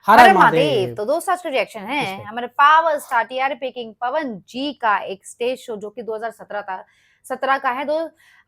हर हर हर महादेव। महादेव। तो दोस्त आज का रिएक्शन इस है पे। हमारे पावर स्टार टीआरपी किंग पवन जी का एक स्टेज शो जो कि 2017 का है।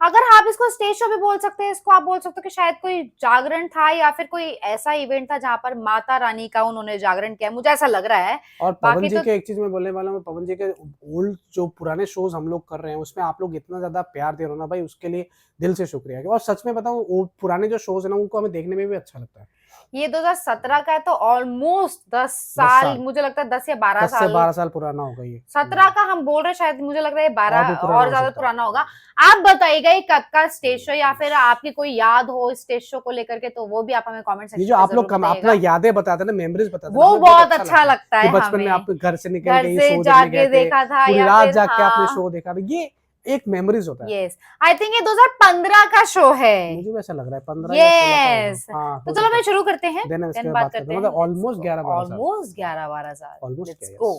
अगर आप इसको स्टेज शो भी बोल सकते हैं, इसको आप बोल सकते हो कि शायद कोई जागरण था या फिर कोई ऐसा इवेंट था जहां पर माता रानी का उन्होंने जागरण किया, मुझे ऐसा लग रहा है। और पवन बाकी जी तो के एक चीज मैं बोलने वाला हूँ, पवन जी के ओल्ड जो पुराने शोज हम लोग कर रहे हैं उसमें आप लोग इतना ज्यादा प्यार दे रहे हो ना भाई, उसके लिए दिल से शुक्रिया। और सच में बताऊं, वो पुराने जो शोज है ना उनको हमें देखने में भी अच्छा लगता है। ये 2017 का है तो ऑलमोस्ट 10 10 साल, मुझे लगता है 10 या 12 10 से साल 12 साल पुराना होगा ये। 17 का हम बोल रहे हैं, शायद मुझे लग रहा है और 12 भी पुराना और हो ज्यादा सकता है। पुराना होगा। आप बताइएगा ये कब का स्टेज शो, या फिर आपकी कोई याद हो स्टेज शो को लेकर के, तो वो भी आप हमें कमेंट ये सेक्शन जो में आप लोग जरूर अपना बताइएगा। यादें बताते हैं ना, मेमोरीज बताते हैं ना, वो हमें बहुत अच्छा लगता कि है बचपन में हमें। आप घर से निकल घर के ये से शो देखने जाके गए थे, देखा था पूरी या रात फिर जाग के आपने हाँ शो देखा, ये एक मेमोरीज होता है। यस, आई थिंक ये 2015 का शो है। मुझे भी ऐसा लग रहा है 15 या 16 का यस, होगा। हाँ, तो हो चलो सकता मैं है। शुरू करते हैं, देन इसके देन बाद बात बात करते करते हैं, हैं। मतलब ऑलमोस्ट 11-12 साल। ऑलमोस्ट 11-12 साल। ऑलमोस्ट लेट्स क्या गो।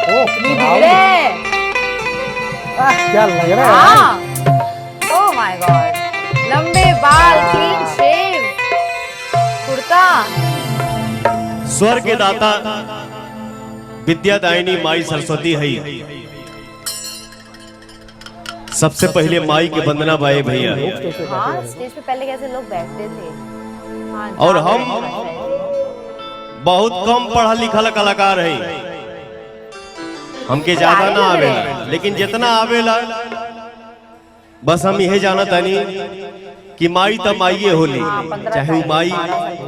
ओह क्या लग रहा है हाँ, ओह माय गॉड, लंबे बाल, क्लीन शेव, कुर्ता। स्वर्ग के दाता विद्यादायिनी माई सरस्वती है। सबसे पहले माई के वंदना बाए भैया। हाँ, स्टेज पे पहले कैसे लोग बैठते थे। हाँ, और हम जागरण में बैठे बहुत कम पढ़ा लिखल कलाकार है, हमके ज्यादा ना आवेला, लेकिन जितना आवेला बस हम यही जाना तानी कि माई त माईये होली, चाहे वो माई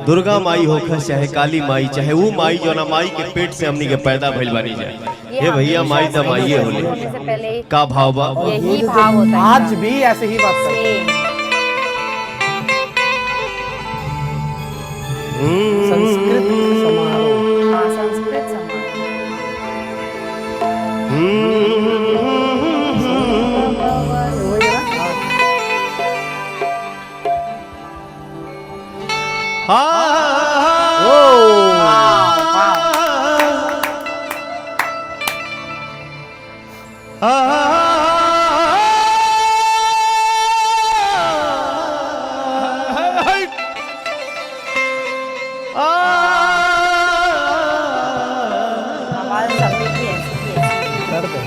दुर्गा माई होखे, चाहे काली माई, चाहे वो माई जो ना माई के पेट से हमनी के पैदा भइल बानी जाए। ये भैया माई त माईये होली। होने से पहले का भाव बा? यही भाव होता है। आज भी ऐसे ही बात करते हैं। संस्कृत समारोह। हाँ, संस्कृत समारोह। आवाज सभी की ऐसी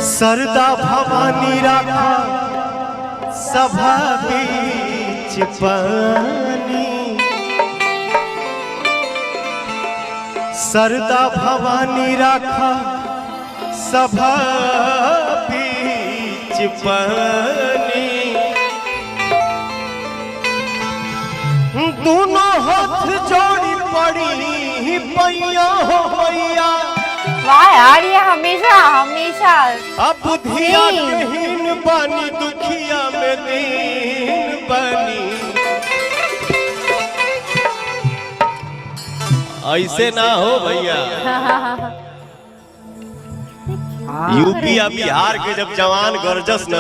सरदा भवानी राखा सभा बीच पानी, सरदा भवानी राखा सभा बीच पानी, दोनों हाथ जोड़ी पड़ी पैया हो मैया। वाह यार, ये हमेशा हमेशा अब बुधिया हीन बानी, दुखिया में दीन बानी। ऐसे ना हो भैया। यूपी या बिहार के जब जवान गरजस न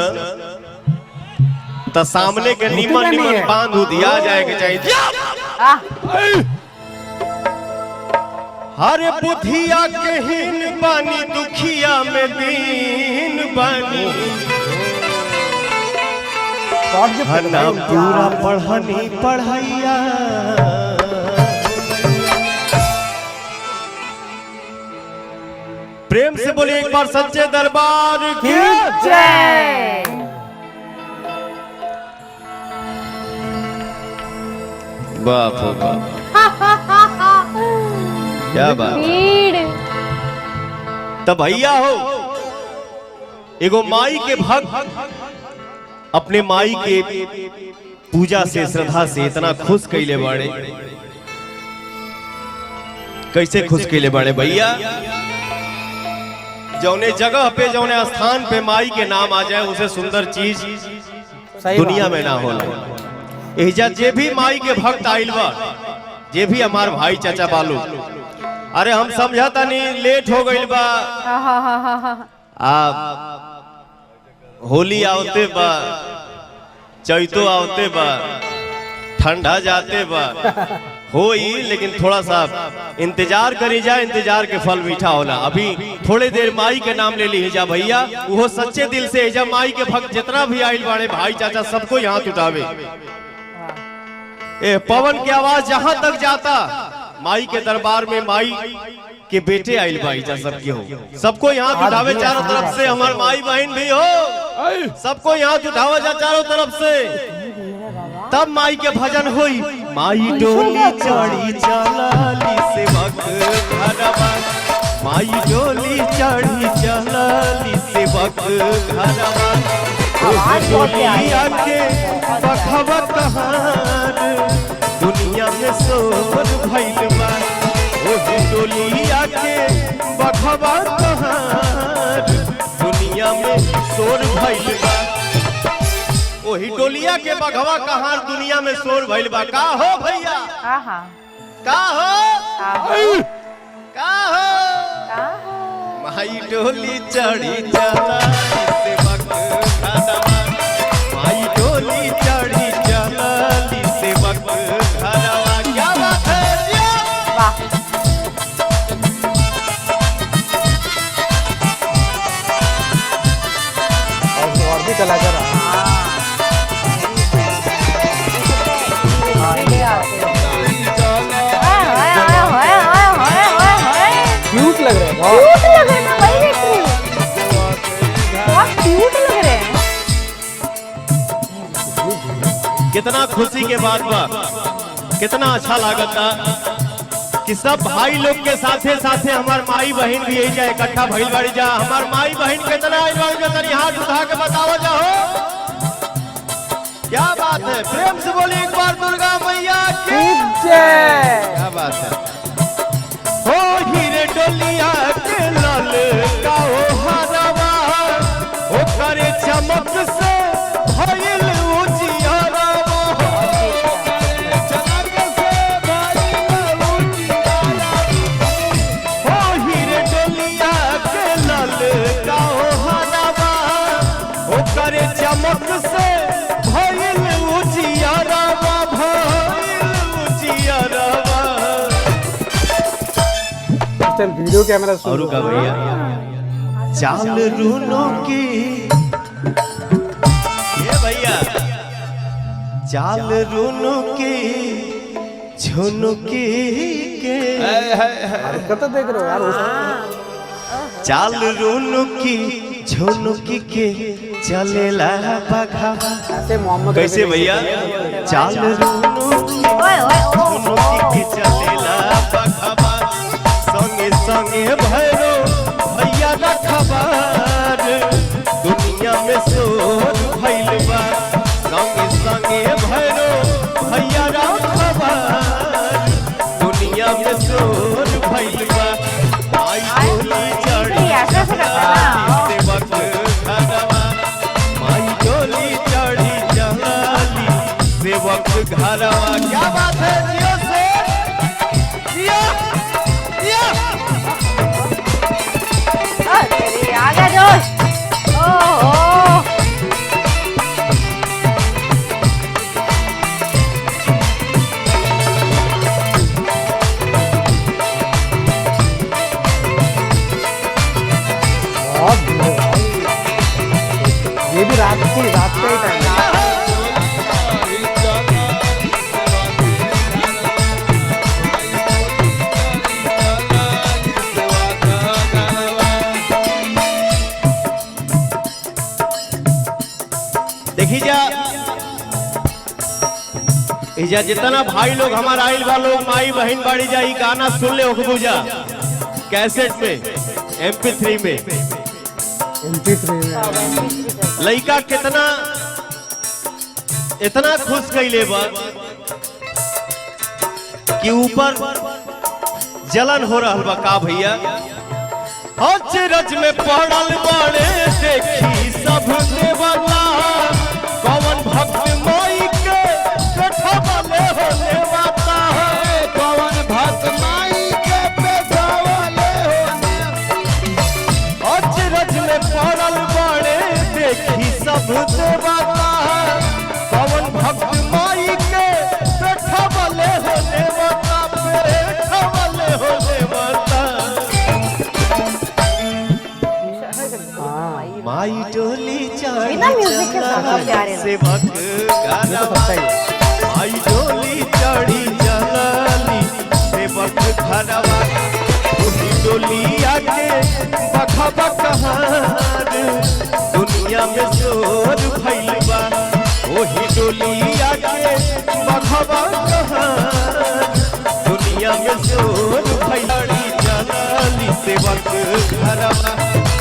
तो सामने के नीमन नीमन बांध दिया जाएगा चाहिए। हरे बुधिया के हीन बानी, दुखिया में दीन बानी। ना पूरा पढ़नी पढ़ैया, प्रेम से बोलिए एक बार सच्चे दरबार की जय। बाप हो बाप, क्या बात। तब भैया हो एगो माई के भक्त अपने माई के पूजा से श्रद्धा से इतना खुश कैले बाड़े। कैसे खुश कैले बाड़े भैया? जौने जगह पे जौने स्थान पे माई के नाम आ जाए उसे सुंदर चीज दुनिया में ना होला। एहिजा जे भी माई के भक्त आइल बा, जे भी हमार भाई चाचा बालू, अरे हम समझता नहीं लेट हो गइल बा, होली आवते बा, चैतो आवते बा, ठंडा जाते बा, होई, लेकिन थोड़ा सा इंतजार करी जा, इंतजार के फल मीठा होला। अभी थोड़े देर माई के नाम ले ली जा भैया, वो सच्चे दिल से जब माई के भक्त जितना भी आइल बाड़े भाई चाचा सबको यहाँ उठावे। ए पवन की आवाज जहां तक जाता, माई के दरबार में माई के बेटे आइल भाई जा सबके हो, सबको यहाँ उठावे चारों तरफ से। हमार माई बहन भी हो, सबको यहाँ उठावा जा चारों तरफ से, तब माई के भजन होई। माई डोली चढ़ी चलाली सेवक घरवा, माई डोली चढ़ी चलाली सेवक घरवा, डोलिया के बखवा कहार दुनिया में शोर भइल बा, ओही डोलिया के बखवा कहार दुनिया में शोर भइल बा, ओही डोलिया के बघवा कहार दुनिया में शोर भइल बा। का हो भैया, का हो, का हो, माई डोली चढ़ी चलाली सेवक घरवा, माई डोली चढ़ी चलाली सेवक घरवा। क्या बात है जी, वाह। और भी कलाकार क्यूट लग रहे हैं, क्यूट लग रहे हैं ना भाई, देखिए बहुत क्यूट लग रहे हैं। कितना खुशी के बात बा, कितना अच्छा लागता कि सब भाई लोग के साथे साथे हमार माई बहन भी यही जा इकट्ठा भइल बाड़ी जा। हमार माई बहन कितना आइल बाड़ी जा, तनी हाथ उठा के बताओ जाओ। क्या बात है, प्रेम से बोलिए एक बार दुर्गा मैया की जय। क्या बात है, हो हीरे डोलिया के लाल का ओ हरवा, ओ करे चमक से भइल उजियारा, चमक से भइल उजियारा, हो हीरे डोलिया के लाल का ओ हरवा, ओ करे चमक से भइल उजियारा, भइल उजियारा। वीडियो कैमरा और का भैया चाल रूनों की, ये भैया चाल रूनों की झुनुकी के, हरकत देख रहे हो यार, चाल रूनों की झुनुकी के चलेला बघा। ऐसे मोहम्मद कैसे भैया, चाल रूनों की झुनुकी के चलेला बघा, संगे संगे भैरो भैया रखबार दुनिया में शोर भइल बा, संगे संगे भैरो भैया रखबार दुनिया में शोर भइल बा, माई डोली चढ़ी चलाली सेवक घरवा, माई डोली चढ़ी चलाली सेवक घरवा। क्या बात है, जियो से जियो, आ गया जोश। ओहो ये भी रात का ही टाइम है। देखी जा इजा जितना भाई लोग हमारा आइल बा लोग माई बहन बाड़ी जा, गाना सुन ले ओखबू जा कैसेट पे MP3 में। लड़का कितना इतना खुश कैले बा कि ऊपर जलन हो रहा बा। का भैया अचरज में पड़ल बड़े देखी सब देवता, कौन भक्त माई के बैठवले हो देवता, कौन भक्त माई के बैठवले हो, अचरज में पड़ल बड़े देखी सब देवता, कौन भक्त माई के बैठवले हो देवता। माई डोली चढ़ी बिना म्यूजिक के ज्यादा प्यारे लगे। सेवक ये तो घरवा सच्चाई है। माई डोली चढ़ी चलली सेवक घरवा ओही डोलिया के बखबा कहार दुनिया में शोर भइल बा ओही डोलिया के बखबा कहार दुनिया में शोर भइल चलली सेवक घरवा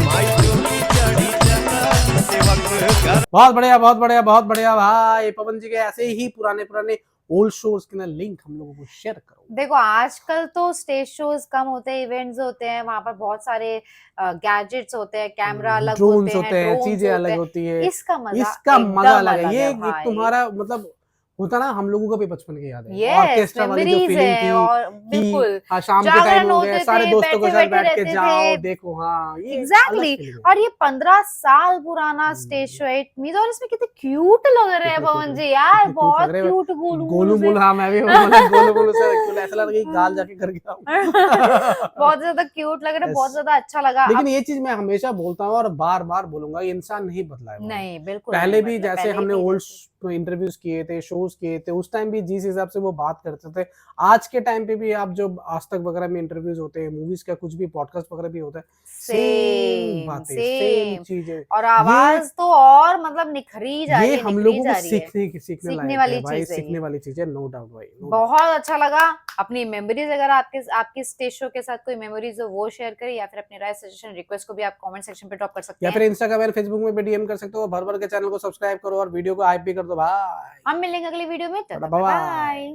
माई डोली चढ़ी चलली सेवक घर। बहुत बढ़िया बहुत बढ़िया बहुत बढ़िया भाई। पवन जी के ऐसे ही पुराने पुराने ओल्ड शोज के ना लिंक हम लोगों को शेयर करो। देखो आजकल तो स्टेज शोज कम होते हैं, इवेंट्स होते हैं, वहां पर बहुत सारे गैजेट्स होते हैं, कैमरा अलग ड्रोन्स होते होते हैं, drones चीजें होते अलग हैं। होती है। इसका मजा इसका मजा एकदम अलग है। ये है एक भाई। तुम्हारा मतलब होता ना, हम लोगों का भी बचपन की याद है। यस, ऑर्केस्ट्रा वाली जो मेमोरीज फीलिंग है थी और कि बिल्कुल हाँ शाम के जागरण टाइम हो गए, होते सारे थे, दोस्तों के साथ बैठे बैठ के रहते जाओ थे। देखो। हाँ ये एग्जैक्टली अलग feeling है। और ये 15 साल पुराना स्टेज शो है मीज, और इसमें कितने क्यूट लग रहे हैं कितने पवन cute जी है, यार, कितने cute बहुत लग रहे हैं। क्यूट गोलू गोलू से। मोलू, हाँ मैं भी बोला गोलू मोलू से क्यों ऐसा लग रहा है कि गाल जाके कर गया हूँ। बहुत ज्यादा क्यूट लग रहा है, बहुत Yes. ज्यादा अच्छा लगा। लेकिन ये चीज मैं हमेशा बोलता हूँ और बार बार बोलूंगा, ये इंसान नहीं बदला है। नहीं बिल्कुल पहले नहीं, भी मतलब जैसे पहले हमने भी ओल्ड जैसे। इंटरव्यूज किए थे, शोज किए थे, उस टाइम भी जिस हिसाब से वो बात करते थे, आज के टाइम पे भी आप जो आज तक वगैरह में इंटरव्यूज होते हैं, मूवीज का कुछ भी पॉडकास्ट वगैरह भी होता है, सेम सेम बातें, सेम चीजें। और आवाज तो और मतलब निखरी जा रही ये है, हम निखरी लोगों जा को रही है। सीखने सीखने लायक वाली है भाई, चीज़ है सीखने ये। वाली चीज है, नो डाउट भाई, no doubt। बहुत अच्छा लगा। अपनी मेमोरीज अगर आपके स्टेज शो के साथ कोई मेमोरीज हो वो शेयर करें, या फिर अपनी राय, सजेशन, रिक्वेस्ट को भी आप कमेंट सेक्शन पे ड्रॉप कर सकते या हैं। फिर इंस्टाग्राम और फेसबुक में भी डीएम कर सकते हो। भर भर के चैनल को सब्सक्राइब करो और वीडियो को हाइप भी कर दो भाई। हम मिलेंगे अगली वीडियो में। Bye bye. बाय।